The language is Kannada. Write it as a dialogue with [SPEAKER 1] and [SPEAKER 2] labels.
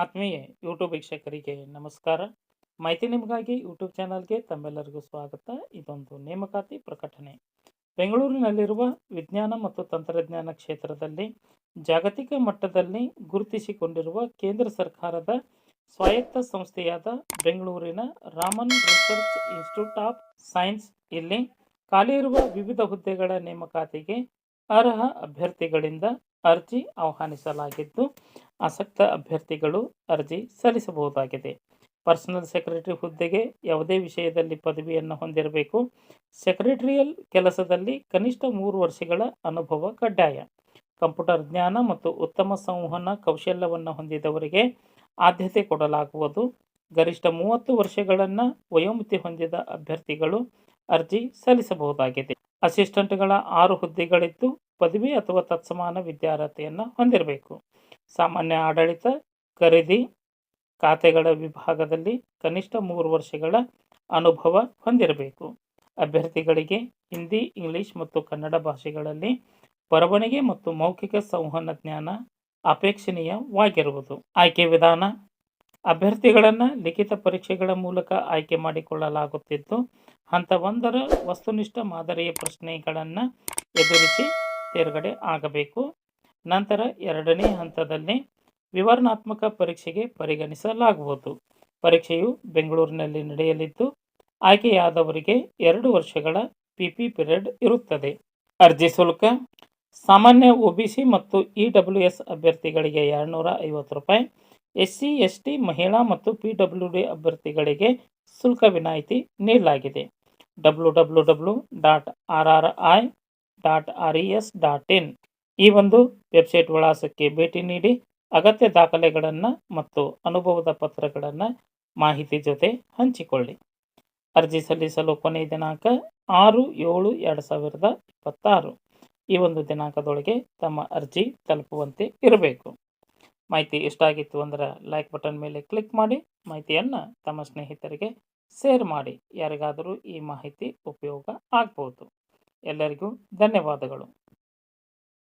[SPEAKER 1] ಆತ್ಮೀಯ ಯೂಟ್ಯೂಬ್ ವೀಕ್ಷಕರಿಗೆ ನಮಸ್ಕಾರ. ಮಾಹಿತಿ ನಿಮಗಾಗಿ ಯೂಟ್ಯೂಬ್ ಚಾನಲ್ಗೆ ತಮ್ಮೆಲ್ಲರಿಗೂ ಸ್ವಾಗತ. ಇದೊಂದು ನೇಮಕಾತಿ ಪ್ರಕಟಣೆ. ಬೆಂಗಳೂರಿನಲ್ಲಿರುವ ವಿಜ್ಞಾನ ಮತ್ತು ತಂತ್ರಜ್ಞಾನ ಕ್ಷೇತ್ರದಲ್ಲಿ ಜಾಗತಿಕ ಮಟ್ಟದಲ್ಲಿ ಗುರುತಿಸಿಕೊಂಡಿರುವ ಕೇಂದ್ರ ಸರ್ಕಾರದ ಸ್ವಾಯತ್ತ ಸಂಸ್ಥೆಯಾದ ಬೆಂಗಳೂರಿನ Raman research institute of science ಇಲ್ಲಿ ಖಾಲಿ ಇರುವ ವಿವಿಧ ಹುದ್ದೆಗಳ ನೇಮಕಾತಿಗೆ ಅರ್ಹ ಅಭ್ಯರ್ಥಿಗಳಿಂದ ಅರ್ಜಿ ಆಹ್ವಾನಿಸಲಾಗಿದ್ದು, ಆಸಕ್ತ ಅಭ್ಯರ್ಥಿಗಳು ಅರ್ಜಿ ಸಲ್ಲಿಸಬಹುದಾಗಿದೆ. ಪರ್ಸನಲ್ ಸೆಕ್ರೆಟರಿ ಹುದ್ದೆಗೆ ಯಾವುದೇ ವಿಷಯದಲ್ಲಿ ಪದವಿಯನ್ನು ಹೊಂದಿರಬೇಕು. ಸೆಕ್ರೆಟರಿಯಲ್ ಕೆಲಸದಲ್ಲಿ ಕನಿಷ್ಠ 3 ವರ್ಷಗಳ ಅನುಭವ ಕಡ್ಡಾಯ. ಕಂಪ್ಯೂಟರ್ ಜ್ಞಾನ ಮತ್ತು ಉತ್ತಮ ಸಂವಹನ ಕೌಶಲ್ಯವನ್ನು ಹೊಂದಿದವರಿಗೆ ಆದ್ಯತೆ ಕೊಡಲಾಗುವುದು. ಗರಿಷ್ಠ 30 ವರ್ಷಗಳನ್ನು ವಯೋಮಿತಿ ಹೊಂದಿದ ಅಭ್ಯರ್ಥಿಗಳು ಅರ್ಜಿ ಸಲ್ಲಿಸಬಹುದಾಗಿದೆ. ಅಸಿಸ್ಟೆಂಟ್ಗಳ 6 ಹುದ್ದೆಗಳಿದ್ದು ಪದವಿ ಅಥವಾ ತತ್ಸಮಾನ ವಿದ್ಯಾರ್ಹತೆಯನ್ನು ಹೊಂದಿರಬೇಕು. ಸಾಮಾನ್ಯ ಆಡಳಿತ, ಖರೀದಿ, ಖಾತೆಗಳ ವಿಭಾಗದಲ್ಲಿ ಕನಿಷ್ಠ 3 ವರ್ಷಗಳ ಅನುಭವ ಹೊಂದಿರಬೇಕು. ಅಭ್ಯರ್ಥಿಗಳಿಗೆ ಹಿಂದಿ, ಇಂಗ್ಲಿಷ್ ಮತ್ತು ಕನ್ನಡ ಭಾಷೆಗಳಲ್ಲಿ ಬರವಣಿಗೆ ಮತ್ತು ಮೌಖಿಕ ಸಂವಹನ ಜ್ಞಾನ ಅಪೇಕ್ಷಣೀಯವಾಗಿರುವುದು. ಆಯ್ಕೆ ವಿಧಾನ: ಅಭ್ಯರ್ಥಿಗಳನ್ನು ಲಿಖಿತ ಪರೀಕ್ಷೆಗಳ ಮೂಲಕ ಆಯ್ಕೆ ಮಾಡಿಕೊಳ್ಳಲಾಗುತ್ತಿದ್ದು, ಹಂತ 1ರ ವಸ್ತುನಿಷ್ಠ ಮಾದರಿಯ ಪ್ರಶ್ನೆಗಳನ್ನು ಎದುರಿಸಿ ತೇರ್ಗಡೆ ಆಗಬೇಕು. ನಂತರ 2ನೇ ಹಂತದಲ್ಲಿ ವಿವರಣಾತ್ಮಕ ಪರೀಕ್ಷೆಗೆ ಪರಿಗಣಿಸಲಾಗುವುದು. ಪರೀಕ್ಷೆಯು ಬೆಂಗಳೂರಿನಲ್ಲಿ ನಡೆಯಲಿದ್ದು, ಆಯ್ಕೆಯಾದವರಿಗೆ 2 ವರ್ಷಗಳ ಪಿಪಿ ಪಿರಿಯಡ್ ಇರುತ್ತದೆ. ಅರ್ಜಿ ಶುಲ್ಕ: ಸಾಮಾನ್ಯ ಒಬಿಸಿ ಮತ್ತು ಇಡಬ್ಲ್ಯೂಎಸ್ ಅಭ್ಯರ್ಥಿಗಳಿಗೆ ₹250, ಎಸ್ಸಿ, ಎಸ್ಟಿ, ಮಹಿಳಾ ಮತ್ತು ಪಿಡಬ್ಲ್ಯೂಡಿ ಅಭ್ಯರ್ಥಿಗಳಿಗೆ ಶುಲ್ಕ ವಿನಾಯಿತಿ ನೀಡಲಾಗಿದೆ. www.rri.res.in ಈ ಒಂದು ವೆಬ್ಸೈಟ್ ವಿಳಾಸಕ್ಕೆ ಭೇಟಿ ನೀಡಿ ಅಗತ್ಯ ದಾಖಲೆಗಳನ್ನು ಮತ್ತು ಅನುಭವದ ಪತ್ರಗಳನ್ನು ಮಾಹಿತಿ ಜೊತೆ ಹಂಚಿಕೊಳ್ಳಿ. ಅರ್ಜಿ ಸಲ್ಲಿಸಲು ಕೊನೆಯ ದಿನಾಂಕ 6/7/2026. ಈ ಒಂದು ದಿನಾಂಕದೊಳಗೆ ತಮ್ಮ ಅರ್ಜಿ ತಲುಪುವಂತೆ ಇರಬೇಕು. ಮಾಹಿತಿ ಇಷ್ಟ ಆಗಿತ್ತು ಅಂದರೆ ಲೈಕ್ ಬಟನ್ ಮೇಲೆ ಕ್ಲಿಕ್ ಮಾಡಿ, ಮಾಹಿತಿಯನ್ನು ತಮ್ಮ ಸ್ನೇಹಿತರಿಗೆ ಶೇರ್ ಮಾಡಿ. ಯಾರಿಗಾದರೂ ಈ ಮಾಹಿತಿ ಉಪಯೋಗ ಆಗ್ಬೋದು. ಎಲ್ಲರಿಗೂ ಧನ್ಯವಾದಗಳು.